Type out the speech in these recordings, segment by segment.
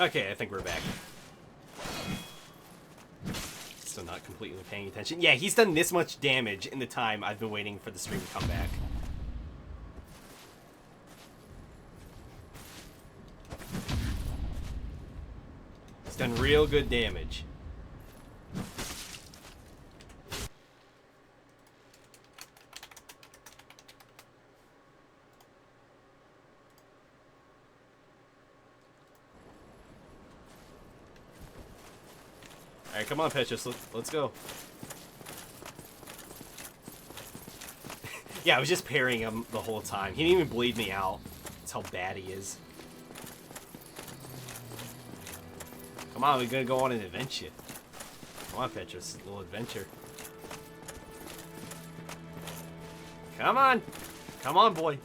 Okay, I think we're back. Still not completely paying attention. Yeah, he's done this much damage in the time I've been waiting for the stream to come back. He's done real good damage. Alright, come on, Petrus, let's go. Yeah, I was just parrying him the whole time. He didn't even bleed me out. That's how bad he is. Come on, we're gonna go on an adventure. Come on, Petrus, a little adventure. Come on! Come on, boy.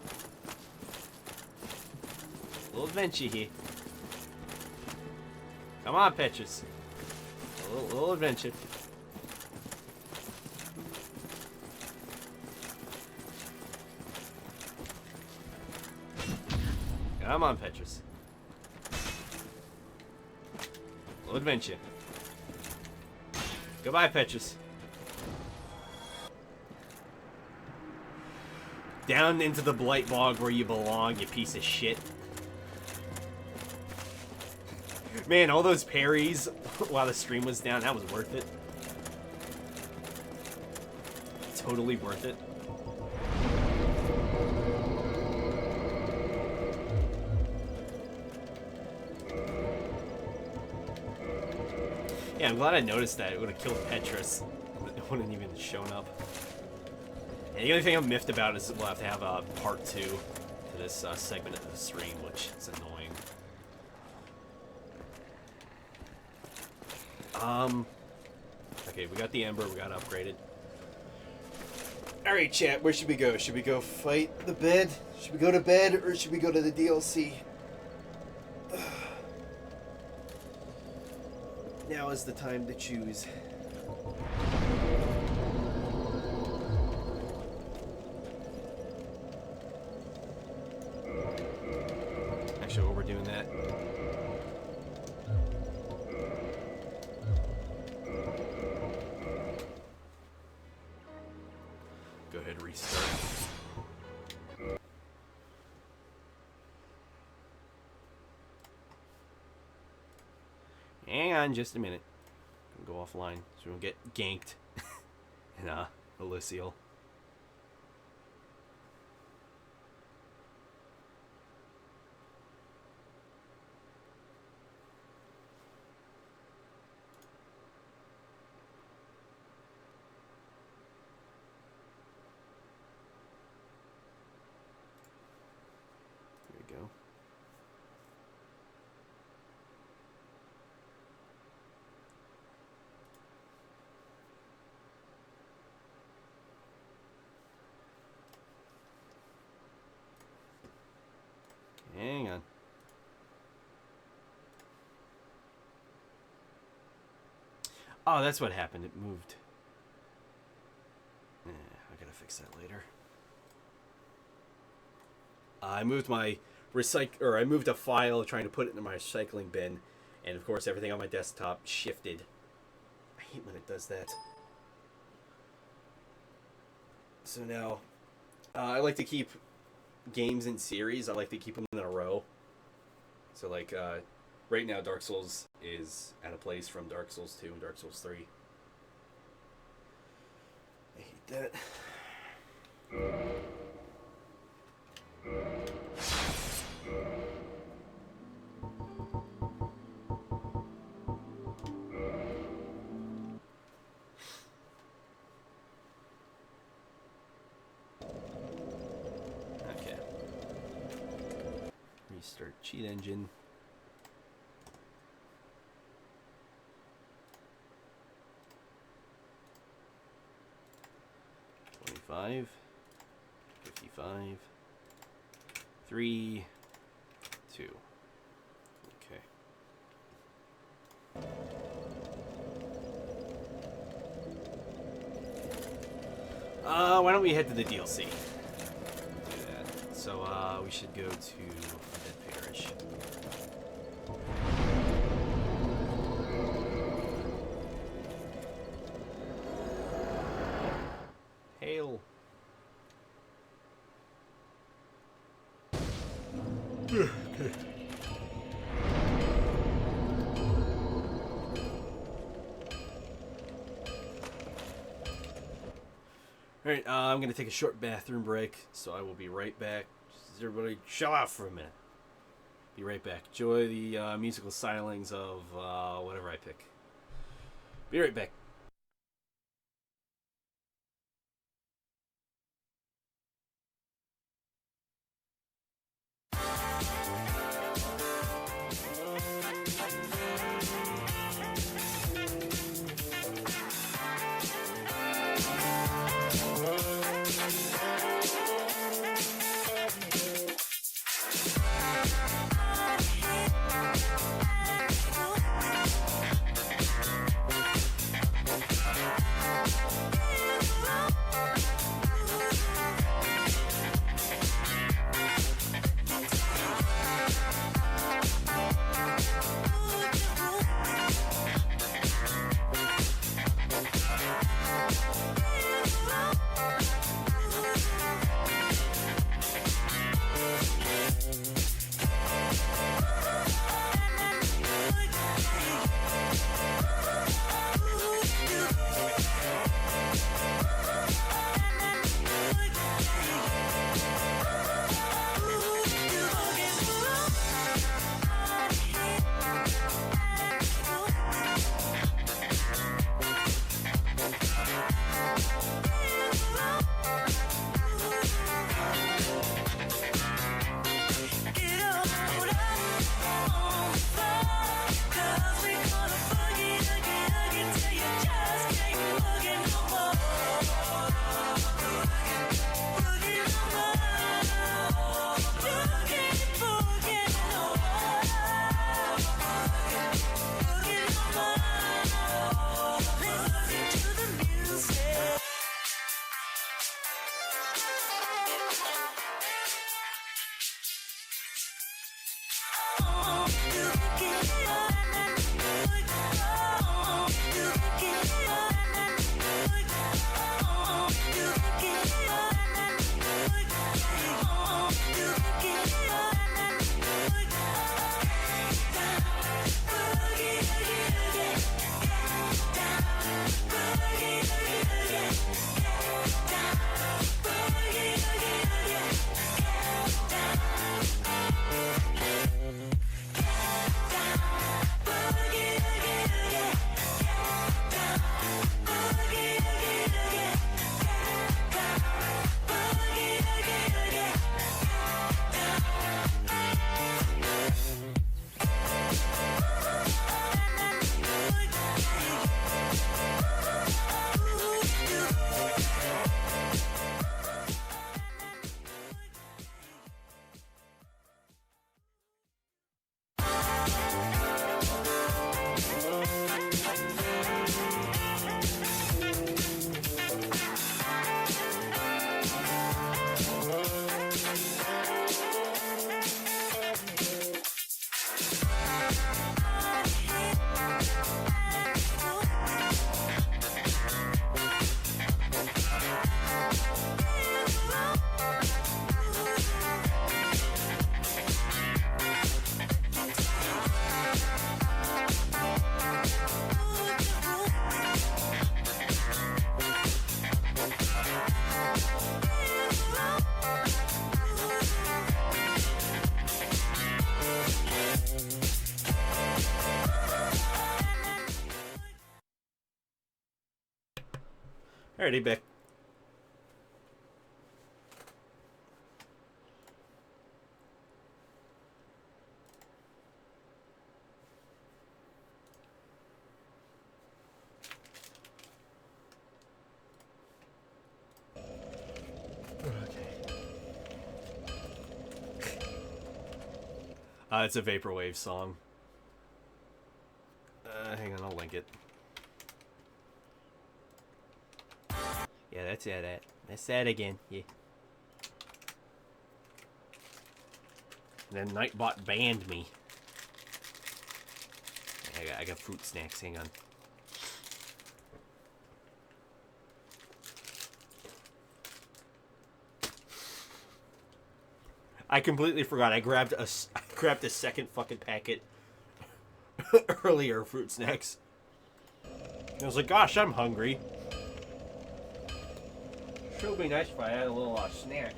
A little adventure here. Come on, Petrus. A little adventure. Come on, Petrus. A little adventure. Goodbye, Petrus. Down into the blight bog where you belong, you piece of shit. Man, all those parries while the stream was down, that was worth it. Totally worth it. Yeah, I'm glad I noticed that. It would have killed Petrus. It wouldn't even have shown up. And the only thing I'm miffed about is we'll have to have a part 2 to this segment of the stream, which is annoying. Okay, we got the Ember, we got upgraded. Alright, chat, where should we go? Should we go fight the bed? Should we go to bed, or should we go to the DLC? Now is the time to choose. Actually, while we're doing that, go ahead and restart. Hang on just a minute. Go offline so we don't get ganked in Elysial. There we go. Hang on. Oh, that's what happened. It moved. I gotta fix that later. I moved my I moved a file trying to put it in my recycling bin, and of course everything on my desktop shifted. I hate when it does that. So now, I like to keep games in series. I like to keep them in a row. So like right now Dark Souls is at a place from Dark Souls 2 and Dark Souls 3. I hate that. Restart cheat engine. $25, $55, 3, 2. Okay. Why don't we head to the DLC? Do that. So we should go to Dead Parish. Alright, I'm going to take a short bathroom break, so I will be right back. Just everybody chill out for a minute. Be right back. Enjoy the musical stylings of whatever I pick. Be right back. Alrighty, back. It's a Vaporwave song. Hang on, I'll link it. Yeah, that's it. That's that again. Yeah. And then Nightbot banned me. I got fruit snacks. Hang on. I completely forgot. I grabbed a second fucking packet earlier, fruit snacks. I was like, gosh, I'm hungry. Sure would be nice if I had a little snack.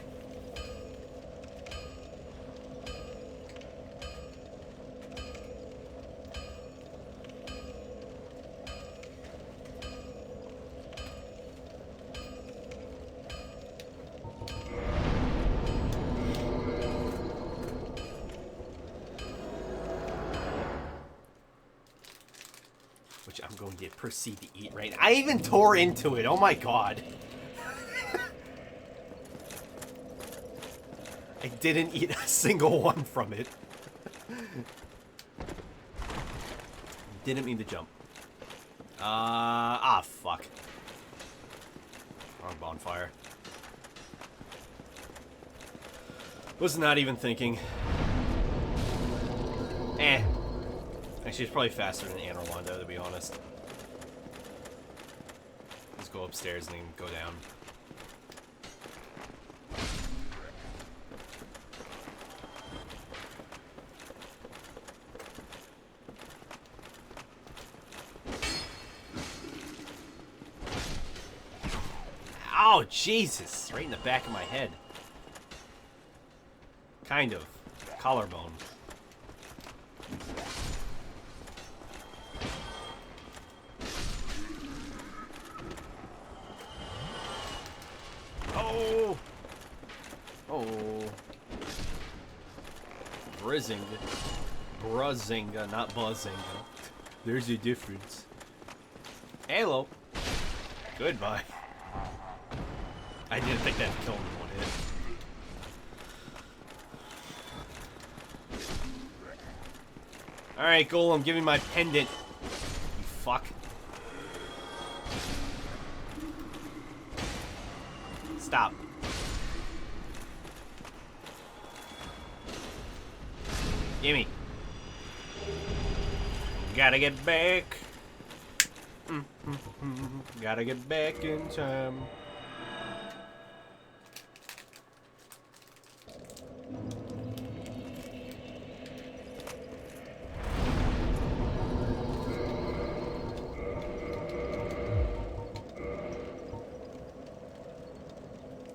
Which I'm going to proceed to eat right now. I even tore into it. Oh my god. I didn't eat a single one from it. Didn't mean to jump. Fuck. Wrong bonfire. Was not even thinking. Actually, it's probably faster than Anne Rolando, to be honest. Just go upstairs and then go down. Oh, Jesus! Right in the back of my head. Kind of. Collarbone. Oh! Oh. Brizzing. Bruzzinga, not buzzing. There's a difference. Hello. Goodbye. I didn't think that'd kill him in one hit. Alright, Golem, give me my pendant. You fuck. Stop. Gimme. Gotta get back. Gotta get back in time.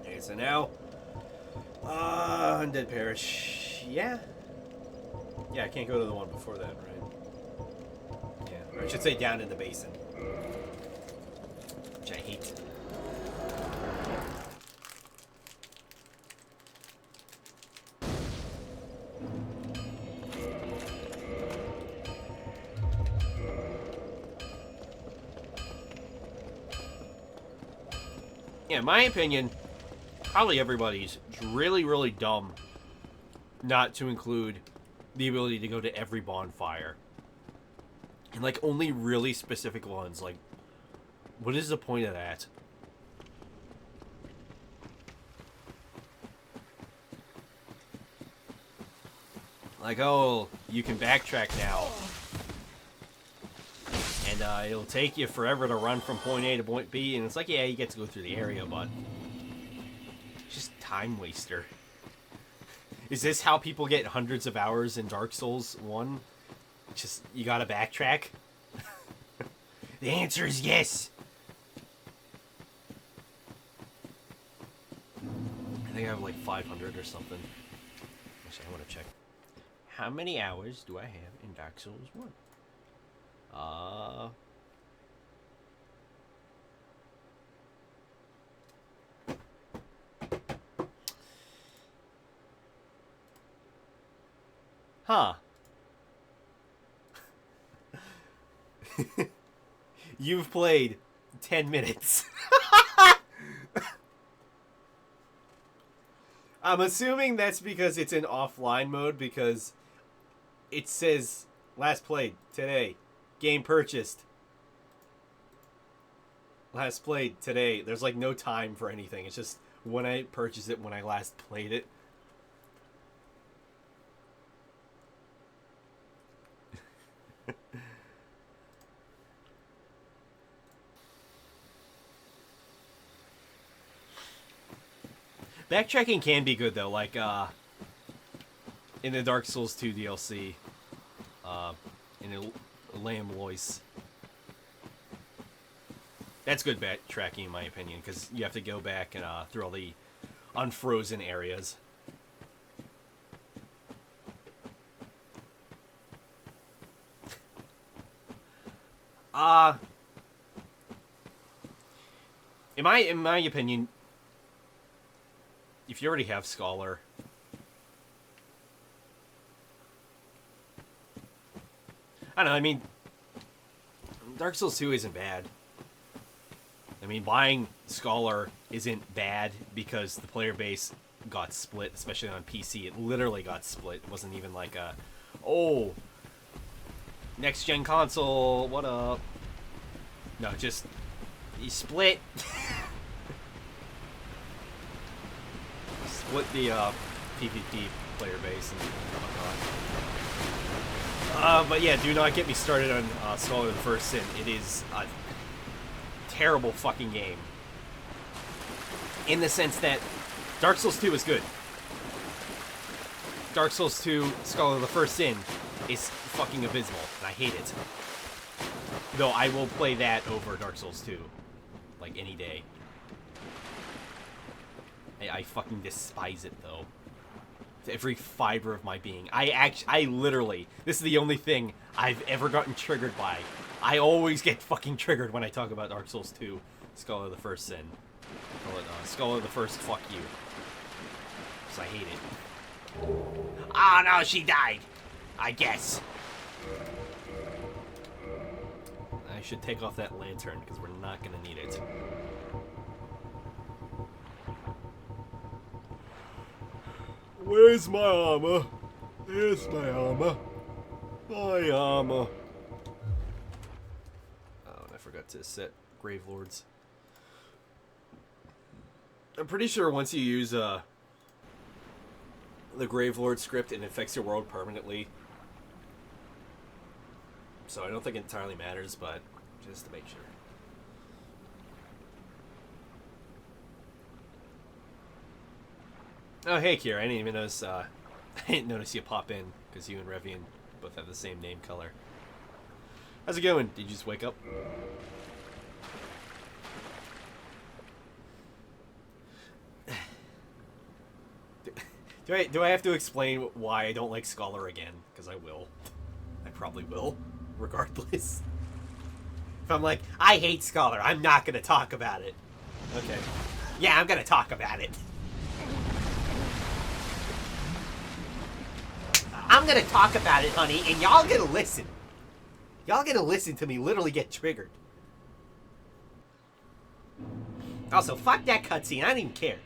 Okay, so now, Undead Parish. Yeah. Yeah, I can't go to the one before that, right? Yeah, or I should say down in the basin. Which I hate. Yeah, in my opinion, probably everybody's really, really dumb not to include the ability to go to every bonfire. And, like, only really specific ones. Like, what is the point of that? Like, oh, you can backtrack now. And it'll take you forever to run from point A to point B. And it's like, yeah, you get to go through the area, but it's just time waster. Is this how people get hundreds of hours in Dark Souls 1? Just, you gotta backtrack? The answer is yes! I think I have like 500 or something. Actually, I want to check. How many hours do I have in Dark Souls 1? Huh. You've played 10 minutes. I'm assuming that's because it's in offline mode, because it says last played today, game purchased. Last played today. There's like no time for anything. It's just when I purchased it, when I last played it. Backtracking can be good though, like in the Dark Souls 2 DLC, in a Lamb Lois. That's good backtracking, in my opinion, because you have to go back and through all the unfrozen areas. In my opinion, if you already have Scholar, I don't know, I mean, Dark Souls 2 isn't bad. I mean, buying Scholar isn't bad because the player base got split, especially on PC. It literally got split. It wasn't even like a, oh, next-gen console, what up? No, just, you split. Split the PvP player base and whatnot. But yeah, do not get me started on Scholar of the First Sin. It is a terrible fucking game. In the sense that Dark Souls 2 is good. Dark Souls 2 Scholar of the First Sin is fucking abysmal, and I hate it. Though I will play that over Dark Souls 2. Like, any day. I fucking despise it, though. To every fiber of my being. I literally, this is the only thing I've ever gotten triggered by. I always get fucking triggered when I talk about Dark Souls 2, Scholar of the First Sin. Call it, Scholar of the First Fuck You. Because I hate it. Ah, no, she died. I guess. I should take off that lantern, because we're not going to need it. Where's my armor? Here's my armor. My armor. Oh, and I forgot to set Gravelords. I'm pretty sure once you use the Gravelord script, it affects your world permanently. So I don't think it entirely matters, but just to make sure. Oh, hey, Kira. I didn't even notice. I didn't notice you pop in because you and Revian both have the same name color. How's it going? Did you just wake up? Do I have to explain why I don't like Scholar again? Because I will. I probably will, regardless. If I'm like, I hate Scholar, I'm not going to talk about it. Okay. Yeah, I'm going to talk about it. I'm gonna talk about it, honey, and y'all gonna listen. Y'all gonna listen to me literally get triggered. Also, fuck that cutscene. I don't even care.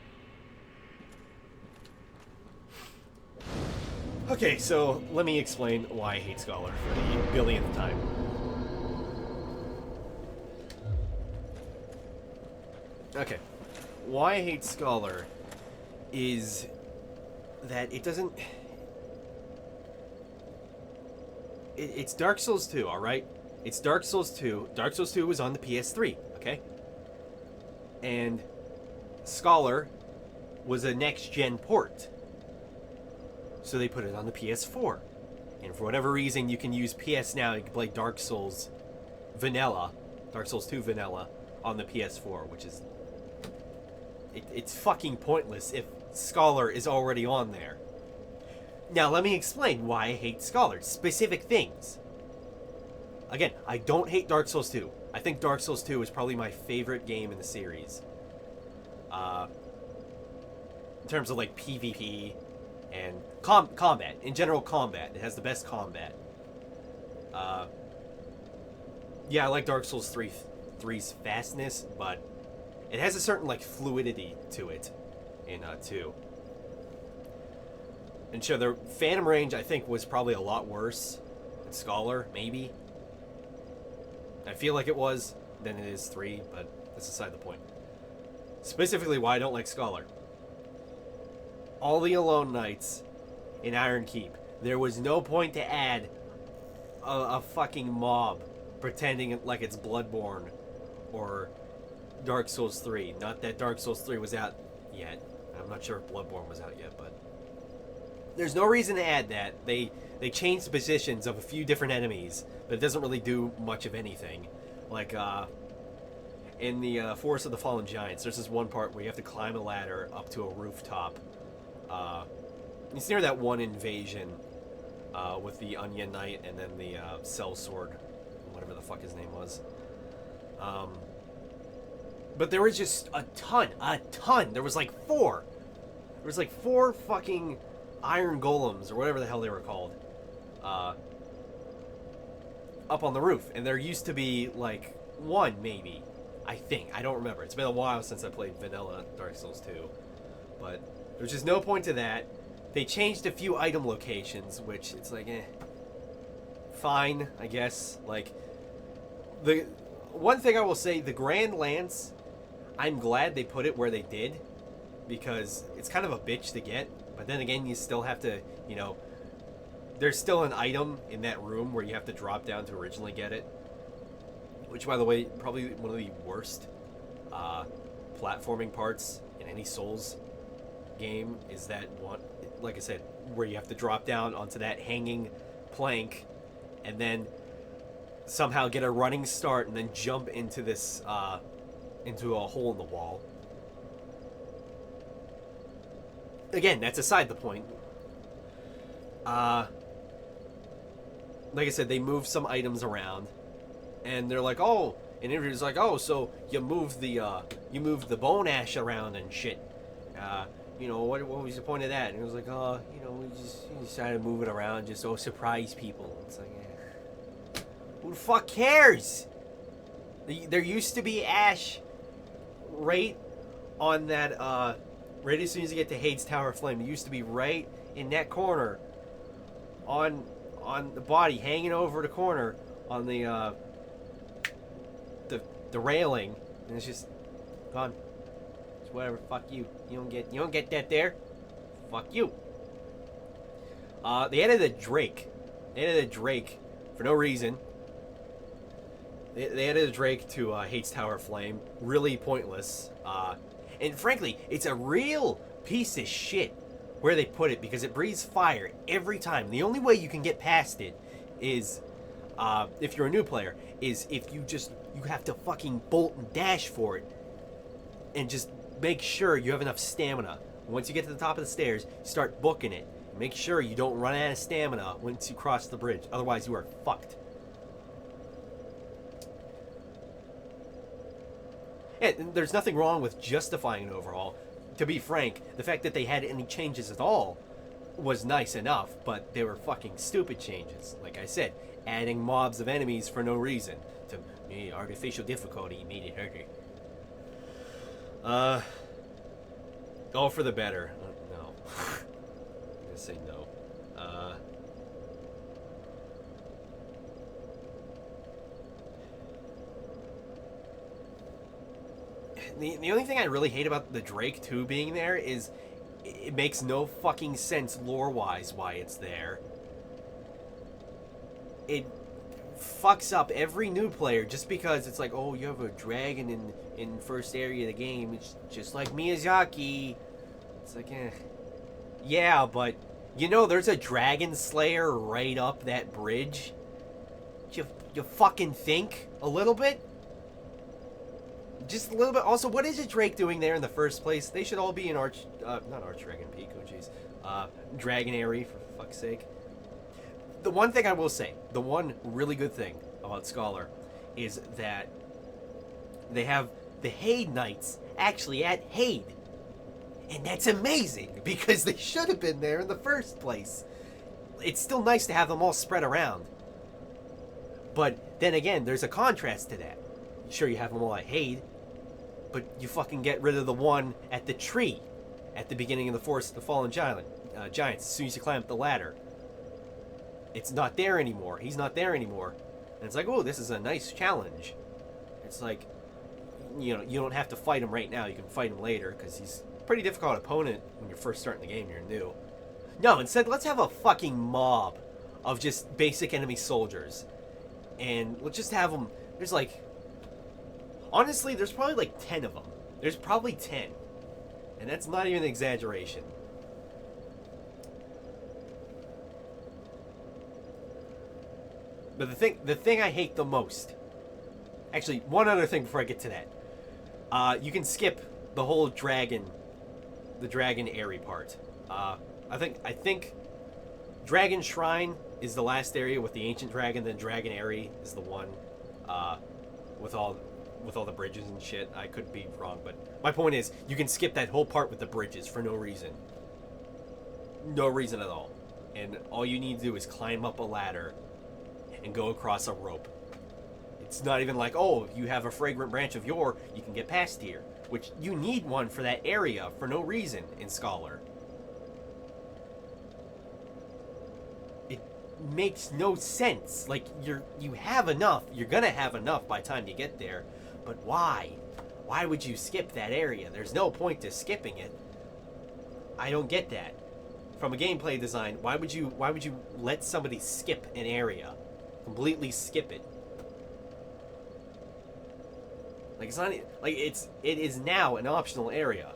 Okay, so let me explain why I hate Scholar for the billionth time. Okay. Why I hate Scholar is that it doesn't... It's Dark Souls 2, alright? It's Dark Souls 2. Dark Souls 2 was on the PS3, okay? And Scholar was a next-gen port. So they put it on the PS4. And for whatever reason, you can use PS Now to play Dark Souls Vanilla, Dark Souls 2 Vanilla, on the PS4, which is... It's fucking pointless if Scholar is already on there. Now, let me explain why I hate Scholar. Specific things. Again, I don't hate Dark Souls 2. I think Dark Souls 2 is probably my favorite game in the series. In terms of, like, PvP and combat. In general, combat. It has the best combat. Yeah, I like Dark Souls 3's fastness, but it has a certain, like, fluidity to it in 2. And sure, the Phantom Range, I think, was probably a lot worse in Scholar, maybe. I feel like it was than it is 3, but that's aside the point. Specifically, why I don't like Scholar. All the Alone Nights in Iron Keep. There was no point to add a fucking mob pretending like it's Bloodborne or Dark Souls 3. Not that Dark Souls 3 was out yet. I'm not sure if Bloodborne was out yet, but... There's no reason to add that. They changed the positions of a few different enemies, but it doesn't really do much of anything. Like, in the Forest of the Fallen Giants, there's this one part where you have to climb a ladder up to a rooftop. It's near that one invasion with the Onion Knight and then the Sellsword, whatever the fuck his name was. But there was just a ton. There was like 4. There was like 4 fucking iron golems, or whatever the hell they were called, up on the roof. And there used to be like 1, maybe. I think. I don't remember. It's been a while since I played vanilla Dark Souls 2. But there's just no point to that. They changed a few item locations, which it's like, fine, I guess. Like, the one thing I will say, the Grand Lance, I'm glad they put it where they did, because it's kind of a bitch to get. But then again, you still have to, you know, there's still an item in that room where you have to drop down to originally get it. Which, by the way, probably one of the worst platforming parts in any Souls game is that one, like I said, where you have to drop down onto that hanging plank and then somehow get a running start and then jump into this, into a hole in the wall. Again, that's aside the point. Like I said, they moved some items around. And they're like, oh, an interviewer's like, oh, so you moved the bone ash around and shit. You know, what was the point of that? And it was like, oh, you know, we decided to move it around just surprise people. It's like, who the fuck cares? There used to be ash right on that, right as soon as you get to Hades Tower of Flame. It used to be right in that corner on the body, hanging over the corner on the railing, and it's just gone. It's whatever. Fuck you. You don't get that there. Fuck you. They added a Drake. For no reason. They added a Drake to Hades Tower of Flame. Really pointless. And frankly, it's a real piece of shit where they put it, because it breathes fire every time. The only way you can get past it is, if you're a new player, is if you have to fucking bolt and dash for it, and just make sure you have enough stamina. Once you get to the top of the stairs, you start booking it. Make sure you don't run out of stamina once you cross the bridge, otherwise you are fucked. And there's nothing wrong with justifying an overhaul. To be frank, the fact that they had any changes at all was nice enough, but they were fucking stupid changes. Like I said, adding mobs of enemies for no reason. To artificial difficulty made it harder. All for the better. No. I'm gonna say no. The only thing I really hate about the Drake 2 being there is it makes no fucking sense lore-wise why it's there. It fucks up every new player just because it's like, oh, you have a dragon in first area of the game. It's just like Miyazaki. It's like, yeah, but you know there's a dragon slayer right up that bridge. You fucking think a little bit? Just a little bit. Also, what is a Drake doing there in the first place? They should all be in not Archdragon Peak, oh jeez. Dragon Airy, for fuck's sake. The one thing I will say, the one really good thing about Scholar, is that they have the Hade Knights actually at Hade. And that's amazing, because they should have been there in the first place. It's still nice to have them all spread around. But then again, there's a contrast to that. Sure, you have them all at Hade, but you fucking get rid of the one at the tree at the beginning of the Forest of the Fallen Giants as soon as you climb up the ladder. It's not there anymore. He's not there anymore. And it's like, oh, this is a nice challenge. It's like, you know, you don't have to fight him right now. You can fight him later, because he's a pretty difficult opponent when you're first starting the game, you're new. No, instead, let's have a fucking mob of just basic enemy soldiers. And let's just have them, there's like, honestly, there's probably like 10 of them. There's probably 10. And that's not even an exaggeration. But the thing I hate the most. Actually, one other thing before I get to that. You can skip the whole the dragon area part. I think Dragon Shrine is the last area with the ancient dragon. Then Dragon Area is the one with all the bridges and shit. I could be wrong, but my point is you can skip that whole part with the bridges for no reason. No reason at all. And all you need to do is climb up a ladder and go across a rope. It's not even like, oh, you have a fragrant branch of yore, you can get past here. Which you need one for that area for no reason in Scholar. It makes no sense. Like, you have enough. You're gonna have enough by the time you get there. But why? Why would you skip that area? There's no point to skipping it. I don't get that. From a gameplay design, why would you let somebody skip an area? Completely skip it. Like, it's not like it is now an optional area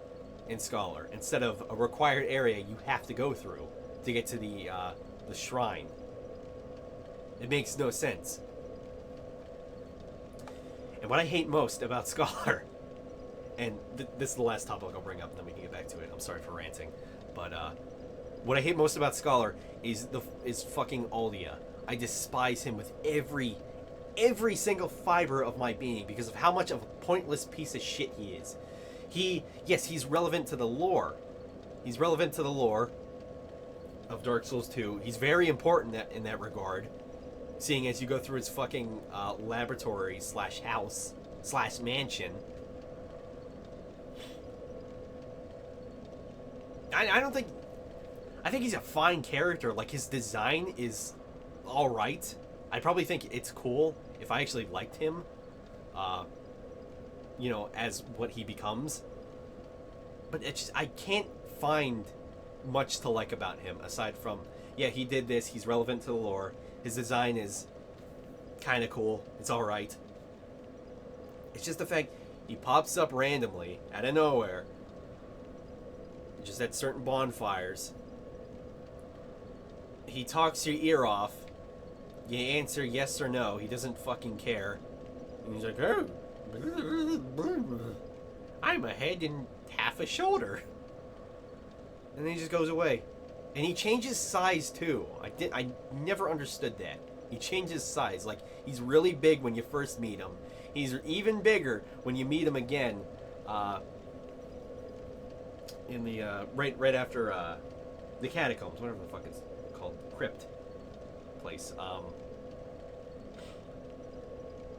in Scholar instead of a required area you have to go through to get to the shrine. It makes no sense. And what I hate most about Scholar, and this is the last topic I'll bring up, and then we can get back to it. I'm sorry for ranting, but what I hate most about Scholar is fucking Aldia. I despise him with every single fiber of my being because of how much of a pointless piece of shit he is. He's relevant to the lore. He's relevant to the lore of Dark Souls 2. He's very important in that regard, seeing as you go through his fucking laboratory / house / mansion. I think he's a fine character. Like, his design is alright. I probably think it's cool if I actually liked him, as what he becomes. But it's just, I can't find much to like about him, aside from, yeah, he did this, he's relevant to the lore, his design is kind of cool, it's alright. It's just the fact he pops up randomly, out of nowhere, just at certain bonfires. He talks your ear off. You answer yes or no. He doesn't fucking care. And he's like, oh, I'm a head and half a shoulder. And then he just goes away. And he changes size too. I never understood that. He changes size. Like, he's really big when you first meet him. He's even bigger when you meet him again. In the right after the catacombs, whatever the fuck it's called, crypt place.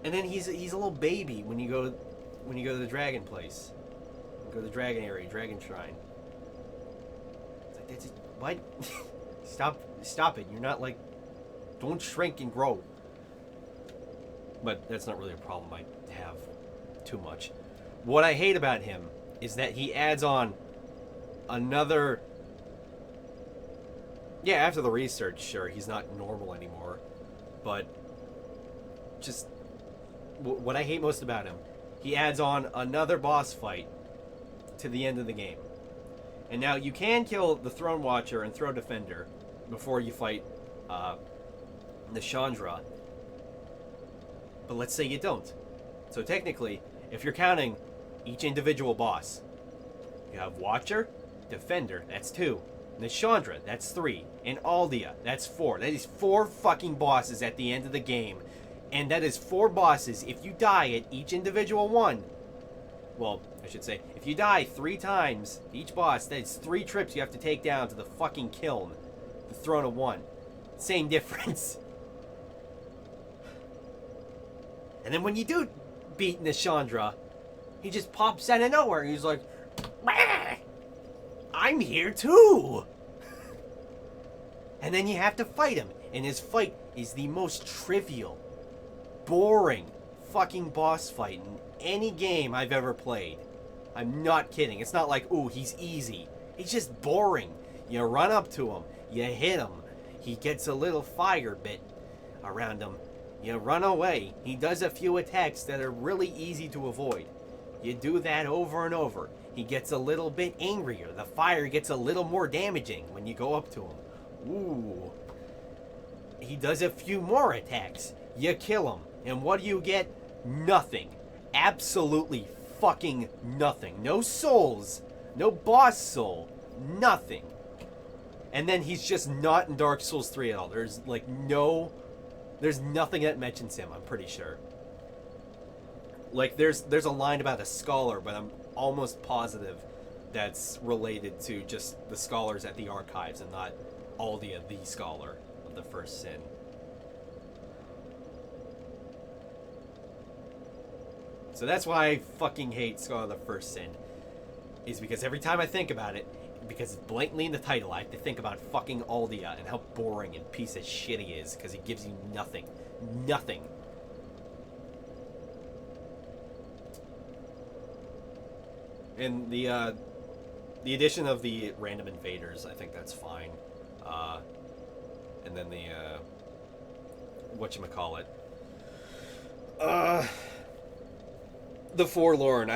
And then he's a little baby when you go to the dragon place. You go to the dragon area, dragon shrine. It's like, that's it. What? Stop it. You're not like, don't shrink and grow. But that's not really a problem I have too much. What I hate about him is that he adds on another... Yeah, after the research, sure, he's not normal anymore. But just what I hate most about him, he adds on another boss fight to the end of the game. And now you can kill the Throne Watcher and Throne Defender before you fight the Chandra. But let's say you don't. So technically, if you're counting each individual boss, you have Watcher, Defender, that's 2. Nishandra, that's 3. And Aldia, that's 4. That is 4 fucking bosses at the end of the game. And that is 4 bosses. If you die at each individual one, well, I should say, if you die 3 times, each boss, that's 3 trips you have to take down to the fucking kiln. The Throne of One. Same difference. And then when you do beat Nishandra, he just pops out of nowhere. He's like, bah! I'm here too! And then you have to fight him. And his fight is the most trivial, boring fucking boss fight in any game I've ever played. I'm not kidding. It's not like, ooh, he's easy. He's just boring. You run up to him. You hit him. He gets a little fire bit around him. You run away. He does a few attacks that are really easy to avoid. You do that over and over. He gets a little bit angrier. The fire gets a little more damaging when you go up to him. Ooh. he does a few more attacks. You kill him. And what do you get? Nothing. Absolutely fucking nothing. No souls. No boss soul. Nothing. And then he's just not in Dark Souls 3 at all. There's like no... There's nothing that mentions him, I'm pretty sure. Like, there's a line about a scholar, but I'm almost positive that's related to just the scholars at the archives and not Aldia, the scholar of the first sin. So that's why I fucking hate Scholar of the First Sin. Is because every time I think about it, because it's blatantly in the title, I have to think about fucking Aldia and how boring and piece of shit he is, because he gives you nothing. Nothing. And the addition of the random invaders, I think that's fine. And then the, whatchamacallit. The Forlorn,